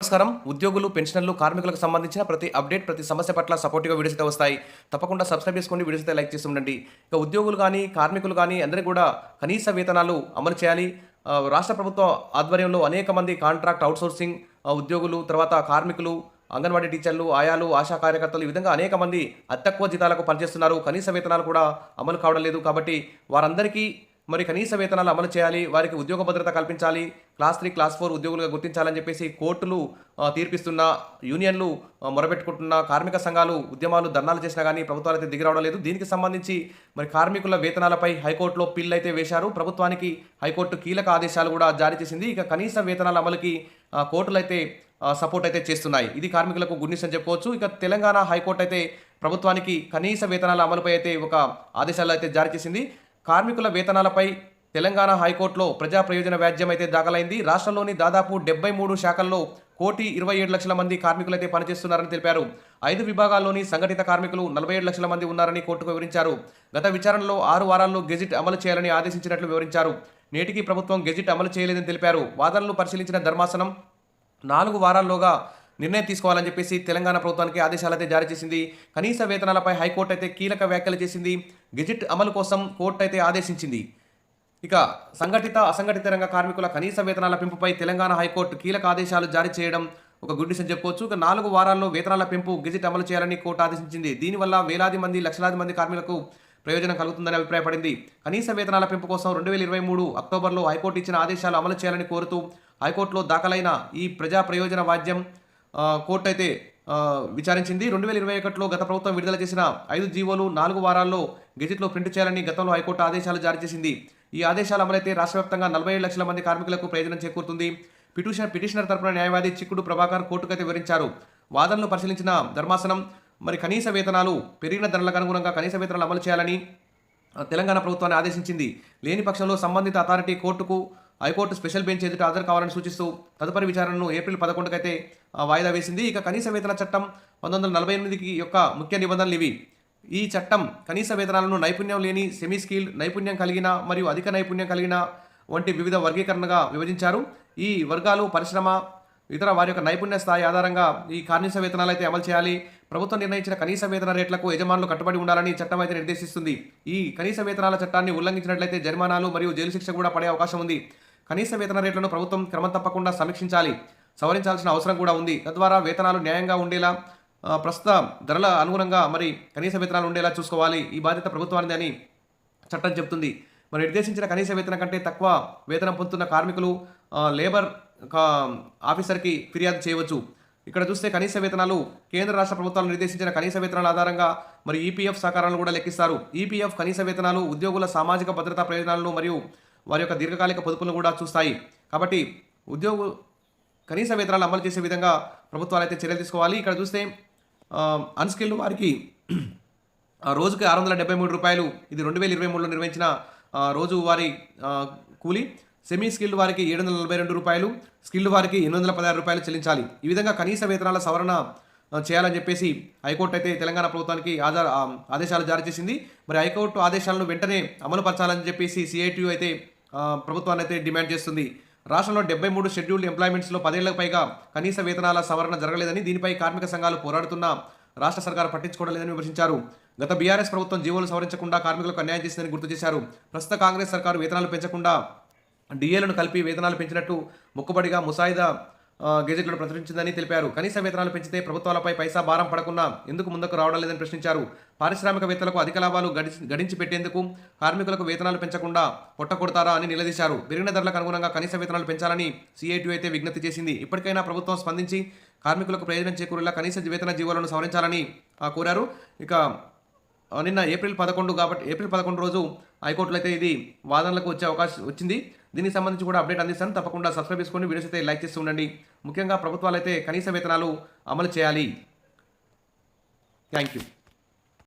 నమస్కారం. ఉద్యోగులు, పెన్షనర్లు, కార్మికులకు సంబంధించిన ప్రతి అప్డేట్, ప్రతి సమస్య పట్ల సపోర్టివ్‌గా వీడియోస్ అయితే వస్తాయి. తప్పకుండా సబ్స్క్రైబ్ చేసుకోండి. వీడియోస్ అయితే లైక్ చేస్తూ ఉండండి. ఇక ఉద్యోగులు గానీ, కార్మికులు గానీ అందరికీ కూడా కనీస వేతనాలు అమలు చేయాలి. రాష్ట్ర ప్రభుత్వం ఆధ్వర్యంలో అనేక మంది కాంట్రాక్ట్ అవుట్‌సోర్సింగ్ ఉద్యోగులు, తర్వాత కార్మికులు, అంగన్వాడీ టీచర్లు, ఆయాలు, ఆశా కార్యకర్తలు ఈ విధంగా అనేక మంది అతి తక్కువ జీతాలకు పనిచేస్తున్నారు. కనీస వేతనాలు కూడా అమలు కావడం లేదు. కాబట్టి వారందరికీ మరి కనీస వేతనాలు అమలు చేయాలి. వారికి ఉద్యోగ భద్రత కల్పించాలి. క్లాస్ 3, క్లాస్ 4 ఉద్యోగులుగా గుర్తించాలని చెప్పేసి కోర్టులు తీర్పిస్తున్న, యూనియన్లు మొరబెట్టుకుంటున్న, కార్మిక సంఘాలు ఉద్యమాలు, ధర్నాలు చేసినా కానీ ప్రభుత్వాలు అయితే దిగిరావడం లేదు. దీనికి సంబంధించి మరి కార్మికుల వేతనాలపై హైకోర్టులో పిల్ అయితే వేశారు. ప్రభుత్వానికి హైకోర్టు కీలక ఆదేశాలు కూడా జారీ చేసింది. ఇక కనీస వేతనాల అమలుకి కోర్టులు అయితే సపోర్ట్ అయితే చేస్తున్నాయి. ఇది కార్మికులకు గుడ్ న్యూస్ అని చెప్పుకోవచ్చు. ఇక తెలంగాణ హైకోర్టు అయితే ప్రభుత్వానికి కనీస వేతనాల అమలుపై అయితే ఒక ఆదేశాలు అయితే జారీ చేసింది. కార్మికుల వేతనాలపై తెలంగాణ హైకోర్టులో ప్రజా ప్రయోజన వ్యాజ్యం అయితే దాఖలైంది. రాష్ట్రంలోని దాదాపు 73 శాఖల్లో 1,27,00,000 మంది కార్మికులైతే పనిచేస్తున్నారని తెలిపారు. 5 విభాగాల్లోని సంఘటిత కార్మికులు 47 లక్షల మంది ఉన్నారని కోర్టుకు వివరించారు. గత విచారణలో 6 వారాల్లో గెజిట్ అమలు చేయాలని ఆదేశించినట్లు వివరించారు. నేటికి ప్రభుత్వం గెజిట్ అమలు చేయలేదని తెలిపారు. వాదనలు పరిశీలించిన ధర్మాసనం 4 వారాల్లోగా నిర్ణయం తీసుకోవాలని చెప్పేసి తెలంగాణ ప్రభుత్వానికి ఆదేశాలైతే జారీ చేసింది. కనీస వేతనాలపై హైకోర్టు అయితే కీలక వ్యాఖ్యలు చేసింది. గెజిట్ అమలు కోసం కోర్టు అయితే ఆదేశించింది. ఇక సంఘటిత, అసంఘటిత రంగ కార్మికుల కనీస వేతనాల పెంపుపై తెలంగాణ హైకోర్టు కీలక ఆదేశాలు జారీ చేయడం ఒక గుడ్ న్యూస్ అని చెప్పుకోవచ్చు. ఇక 4 వారాల్లో వేతనాల పెంపు గెజిట్ అమలు చేయాలని కోర్టు ఆదేశించింది. దీనివల్ల వేలాది మంది, లక్షలాది మంది కార్మికులకు ప్రయోజనం కలుగుతుందని అభిప్రాయపడింది. కనీస వేతనాల పెంపు కోసం 2023 అక్టోబర్లో హైకోర్టు ఇచ్చిన ఆదేశాలు అమలు చేయాలని కోరుతూ హైకోర్టులో దాఖలైన ఈ ప్రజా ప్రయోజన వాద్యం కోర్టు అయితే విచారించింది. 2021లో గత ప్రభుత్వం విడుదల చేసిన 5 జీవోలు 4 వారాల్లో గెజిట్లో ప్రింట్ చేయాలని గతంలో హైకోర్టు ఆదేశాలు జారీ చేసింది. ఈ ఆదేశాలు అమలైతే రాష్ట్ర వ్యాప్తంగా 47 లక్షల మంది కార్మికులకు ప్రయోజనం చేకూరుతుంది. పిటిషనర్ తరపున న్యాయవాది చిక్కుడు ప్రభాకర్ కోర్టుకైతే వివరించారు. వాదనలు పరిశీలించిన ధర్మాసనం మరి కనీస వేతనాలు పెరిగిన ధరలకు అనుగుణంగా కనీస వేతనాలు అమలు చేయాలని తెలంగాణ ప్రభుత్వాన్ని ఆదేశించింది. లేని పక్షంలో సంబంధిత అథారిటీ కోర్టుకు హైకోర్టు స్పెషల్ బెంచ్ ఎదుట హాజరు కావాలని సూచిస్తూ తదుపరి విచారణను ఏప్రిల్ 11కి అయితే వాయిదా వేసింది. ఇక కనీస వేతన చట్టం 1948 యొక్క ముఖ్య నిబంధనలు ఇవి. ఈ చట్టం కనీస వేతనాలను నైపుణ్యం లేని, సెమీ స్కిల్డ్, నైపుణ్యం కలిగిన మరియు అధిక నైపుణ్యం కలిగిన వంటి వివిధ వర్గీకరణగా విభజించారు. ఈ వర్గాలు పరిశ్రమ, ఇతర వారి యొక్క నైపుణ్య స్థాయి ఆధారంగా ఈ కనీస వేతనాలు అయితే అమలు చేయాలి. ప్రభుత్వం నిర్ణయించిన కనీస వేతన రేట్లకు యజమానులు కట్టుబడి ఉండాలని చట్టం అయితే నిర్దేశిస్తుంది. ఈ కనీస వేతనాల చట్టాన్ని ఉల్లంఘించినట్లయితే జరిమానాలు మరియు జైలు శిక్ష కూడా పడే అవకాశం ఉంది. కనీస వేతన రేట్లను ప్రభుత్వం క్రమం తప్పకుండా సమీక్షించాలి, సవరించాల్సిన అవసరం కూడా ఉంది. తద్వారా వేతనాలు న్యాయంగా ఉండేలా, ప్రస్తుత ధరల అనుగుణంగా మరి కనీస వేతనాలు ఉండేలా చూసుకోవాలి. ఈ బాధ్యత ప్రభుత్వానిది అని చట్టం చెబుతుంది. మరి నిర్దేశించిన కనీస వేతనం కంటే తక్కువ వేతనం పొందుతున్న కార్మికులు లేబర్ ఆఫీసర్కి ఫిర్యాదు చేయవచ్చు. ఇక్కడ చూస్తే కనీస వేతనాలు కేంద్ర రాష్ట్ర ప్రభుత్వాలు నిర్దేశించిన కనీస వేతనాల ఆధారంగా మరి ఈపీఎఫ్ సహకారాలను కూడా లెక్కిస్తారు. ఈపీఎఫ్ కనీస వేతనాలు ఉద్యోగుల సామాజిక భద్రతా ప్రయోజనాలను మరియు వారి యొక్క దీర్ఘకాలిక పొదుపులను కూడా చూస్తాయి. కాబట్టి కనీస వేతనాలు అమలు చేసే విధంగా ప్రభుత్వాలు అయితే చర్యలు తీసుకోవాలి. ఇక్కడ చూస్తే అన్స్కిల్డ్ వారికి రోజుకి 673 రూపాయలు, ఇది 2023లో నిర్వహించిన రోజువారీ కూలీ. సెమీ స్కిల్డ్ వారికి 742 రూపాయలు, స్కిల్డ్ వారికి 816 రూపాయలు చెల్లించాలి. ఈ విధంగా కనీస వేతనాల సవరణ చేయాలని చెప్పేసి హైకోర్టు అయితే తెలంగాణ ప్రభుత్వానికి ఆదేశాలు జారీ చేసింది. మరి హైకోర్టు ఆదేశాలను వెంటనే అమలు పరచాలని చెప్పేసి సిఐటియు అయితే ప్రభుత్వాన్ని అయితే డిమాండ్ చేస్తుంది. రాష్ట్రంలో 73 షెడ్యూల్డ్ ఎంప్లాయ్మెంట్స్లో 10 ఏళ్లకు పైగా కనీస వేతనాల సవరణ జరగలేదని, దీనిపై కార్మిక సంఘాలు పోరాడుతున్నా రాష్ట్ర సర్కారు పట్టించుకోవడం లేదని విమర్శించారు. గత బీఆర్ఎస్ ప్రభుత్వం జీవోలు సవరించకుండా కార్మికులకు అన్యాయం చేసిందని గుర్తు చేశారు. ప్రస్తుత కాంగ్రెస్ సర్కారు వేతనాలు పెంచకుండా డిఏలను కలిపి వేతనాలు పెంచినట్టు మొక్కుబడిగా ముసాయిదా గెజెట్లను ప్రచురించిందని తెలిపారు. కనీస వేతనాలు పెంచితే ప్రభుత్వాలపై పైసా భారం పడకుండా ఎందుకు ముందుకు రావడం లేదని ప్రశ్నించారు. పారిశ్రామికవేత్తలకు అధిక లాభాలు గడించి పెట్టేందుకు కార్మికులకు వేతనాలు పెంచకుండా పొట్టకొడతారా అని నిలదీశారు. పెరిగిన ధరలకు అనుగుణంగా కనీస వేతనాలు పెంచాలని సిఐటియు అయితే విజ్ఞప్తి చేసింది. ఇప్పటికైనా ప్రభుత్వం స్పందించి కార్మికులకు ప్రయోజనం చేకూరేలా కనీస వేతన జీవోలను సవరించాలని కోరారు. ఇక నిన్న ఏప్రిల్ 11 రోజు హైకోర్టులో అయితే ఇది వాదనలకు వచ్చే అవకాశం వచ్చింది. దీనికి సంబంధించి కూడా అప్డేట్ అందిస్తాను. తప్పకుండా సబ్స్క్రైబ్ చేసుకోండి, వీడియోస్ అయితే లైక్ చేస్తూ ఉండండి. ముఖ్యంగా ప్రభుత్వాలు అయితే కనీస వేతనాలు అమలు చేయాలి. Thank you.